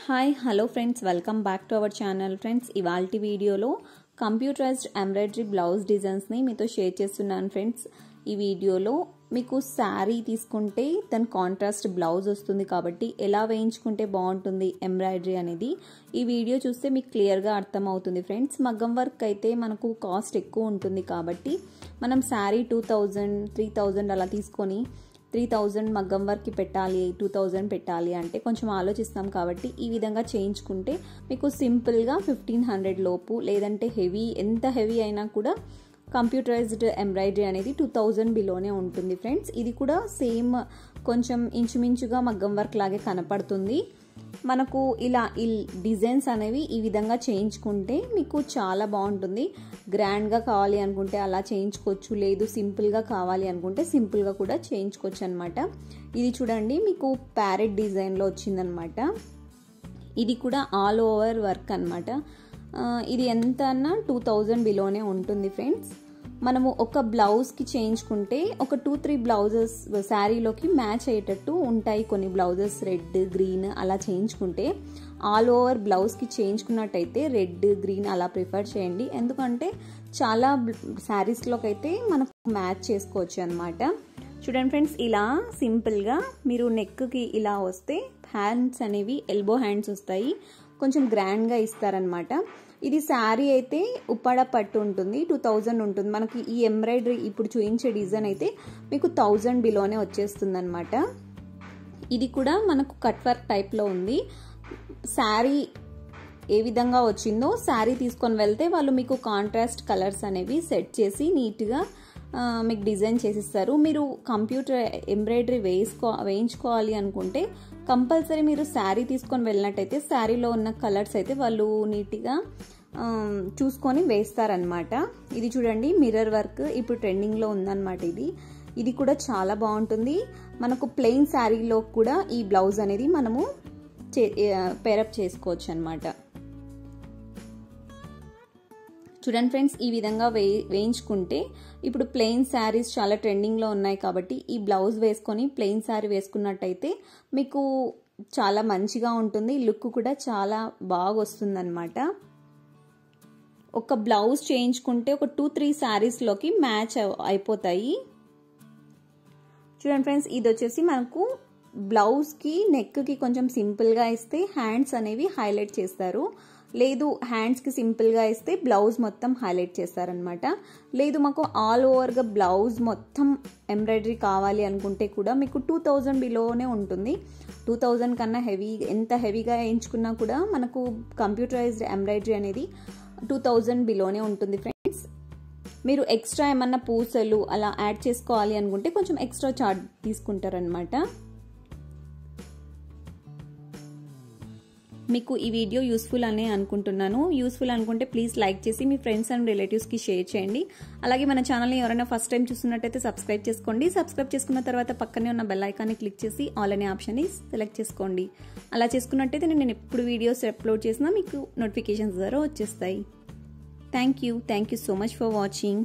Hi hello friends, welcome back to our channel. Friends, ఇవాల్టి వీడియోలో computerised embroidery blouse డిజైన్స్ని మీతో share చేస్తున్నాను. Friends, ఈ వీడియోలో మీకు శారీ తీసుకుంటే దాని కాంట్రాస్ట్ బ్లౌజ్ వస్తుంది కాబట్టి ఎలా వేయించుకుంటే బాగుంటుంది ఎంబ్రాయిడరీ అనేది ఈ వీడియో చూస్తే మీకు క్లియర్గా అర్థమవుతుంది. ఫ్రెండ్స్, మగ్గం వర్క్ అయితే మనకు కాస్ట్ ఎక్కువ ఉంటుంది కాబట్టి మనం శారీ 2000, 3000 అలా తీసుకొని 3000 మగ్గం వర్క్కి పెట్టాలి, 2000 పెట్టాలి అంటే కొంచెం ఆలోచిస్తాం. కాబట్టి ఈ విధంగా చేయించుకుంటే మీకు సింపుల్గా 1500 లోపు, లేదంటే ఎంత హెవీ అయినా కూడా కంప్యూటరైజ్డ్ ఎంబ్రాయిడరీ అనేది 2000 బిలోనే ఉంటుంది. ఫ్రెండ్స్, ఇది కూడా సేమ్ కొంచెం ఇంచుమించుగా మగ్గం వర్క్ లాగే కనపడుతుంది. మనకు ఇలా ఈ డిజైన్స్ అనేవి ఈ విధంగా చేయించుకుంటే మీకు చాలా బాగుంటుంది. గ్రాండ్గా కావాలి అనుకుంటే అలా చేయించుకోవచ్చు, లేదు సింపుల్గా కావాలి అనుకుంటే సింపుల్గా కూడా చేయించుకోవచ్చు అనమాట. ఇది చూడండి, మీకు ప్యారెట్ డిజైన్లో వచ్చిందనమాట. ఇది కూడా ఆల్ ఓవర్ వర్క్ అనమాట. ఇది ఎంత అన్నా 2000 బిలోనే ఉంటుంది. ఫ్రెండ్స్, మనము ఒక బ్లౌజ్కి చేయించుకుంటే ఒక 2-3 బ్లౌజెస్ శారీలోకి మ్యాచ్ అయ్యేటట్టు ఉంటాయి. కొన్ని బ్లౌజెస్ రెడ్, గ్రీన్ అలా చేయించుకుంటే, ఆల్ ఓవర్ బ్లౌజ్కి చేయించుకున్నట్టయితే రెడ్, గ్రీన్ అలా ప్రిఫర్ చేయండి. ఎందుకంటే చాలా శారీస్లోకి అయితే మనకు మ్యాచ్ చేసుకోవచ్చు అనమాట. చూడండి ఫ్రెండ్స్, ఇలా సింపుల్గా మీరు నెక్కి ఇలా వస్తే హ్యాండ్స్ అనేవి ఎల్బో హ్యాండ్స్ వస్తాయి, కొంచెం గ్రాండ్గా ఇస్తారనమాట. ఇది శారీ అయితే ఉప్పాడ పట్టు ఉంటుంది, 2000 ఉంటుంది. మనకి ఈ ఎంబ్రాయిడరీ ఇప్పుడు చూపించే డిజైన్ అయితే మీకు 1000 బిలోనే వచ్చేస్తుంది అనమాట. ఇది కూడా మనకు కట్ వర్క్ టైప్లో ఉంది. శారీ ఏ విధంగా వచ్చిందో శారీ తీసుకొని వెళ్తే వాళ్ళు మీకు కాంట్రాస్ట్ కలర్స్ అనేవి సెట్ చేసి నీట్గా మీకు డిజైన్ చేసిస్తారు. మీరు కంప్యూటర్ ఎంబ్రాయిడరీ వేయించుకోవాలి అనుకుంటే కంపల్సరీ మీరు శారీ తీసుకొని వెళ్ళినట్టయితే శారీలో ఉన్న కలర్స్ అయితే వాళ్ళు నీట్గా చూసుకొని వేస్తారనమాట. ఇది చూడండి, మిర్రర్ వర్క్ ఇప్పుడు ట్రెండింగ్లో ఉందన్నమాట. ఇది కూడా చాలా బాగుంటుంది. మనకు ప్లెయిన్ శారీలో కూడా ఈ బ్లౌజ్ అనేది మనము పేరప్ చేసుకోవచ్చు అనమాట. చూడండి ఫ్రెండ్స్, ఈ విధంగా వేయించుకుంటే ఇప్పుడు ప్లెయిన్ శారీస్ చాలా ట్రెండింగ్లో ఉన్నాయి కాబట్టి ఈ బ్లౌజ్ వేసుకొని ప్లెయిన్ శారీ వేసుకున్నట్టయితే మీకు చాలా మంచిగా ఉంటుంది. లుక్ కూడా చాలా బాగా వస్తుంది అనమాట. ఒక బ్లౌజ్ చేయించుకుంటే ఒక 2-3 శారీస్లోకి మ్యాచ్ అయిపోతాయి. చూడండి ఫ్రెండ్స్, ఇది వచ్చేసి మనకు బ్లౌజ్కి నెక్కి కొంచెం సింపుల్గా ఇస్తే హ్యాండ్స్ అనేవి హైలైట్ చేస్తారు, లేదు హ్యాండ్స్కి సింపుల్గా ఇస్తే బ్లౌజ్ మొత్తం హైలైట్ చేస్తారనమాట. లేదు మాకు ఆల్ ఓవర్గా బ్లౌజ్ మొత్తం ఎంబ్రాయిడరీ కావాలి అనుకుంటే కూడా మీకు 2000 బిలోనే ఉంటుంది. 2000 కన్నా ఎంత హెవీగా వేయించుకున్నా కూడా మనకు కంప్యూటరైజ్డ్ ఎంబ్రాయిడరీ అనేది 2000 బిలోనే ఉంటుంది. ఫ్రెండ్స్, మీరు ఎక్స్ట్రా ఏమన్నా పూసలు అలా యాడ్ చేసుకోవాలి అనుకుంటే కొంచెం ఎక్స్ట్రా చార్జ్ తీసుకుంటారనమాట. మీకు ఈ వీడియో యూస్ఫుల్ అనే అనుకుంటున్నాను. యూస్ఫుల్ అనుకుంటే ప్లీజ్ లైక్ చేసి మీ ఫ్రెండ్స్ అండ్ రిలేటివ్స్కి షేర్ చేయండి. అలాగే మన ఛానల్ని ఎవరైనా ఫస్ట్ టైం చూస్తున్నట్టయితే సబ్స్క్రైబ్ చేసుకోండి. సబ్స్క్రైబ్ చేసుకున్న తర్వాత పక్కనే ఉన్న బెల్ ఐకాన్ని క్లిక్ చేసి ఆల్ అనే ఆప్షన్ని సెలెక్ట్ చేసుకోండి. అలా చేసుకున్నట్టయితే నేను ఎప్పుడు వీడియోస్ అప్లోడ్ చేసినా మీకు నోటిఫికేషన్స్ ద్వారా వచ్చేస్తాయి. Thank you so much for watching.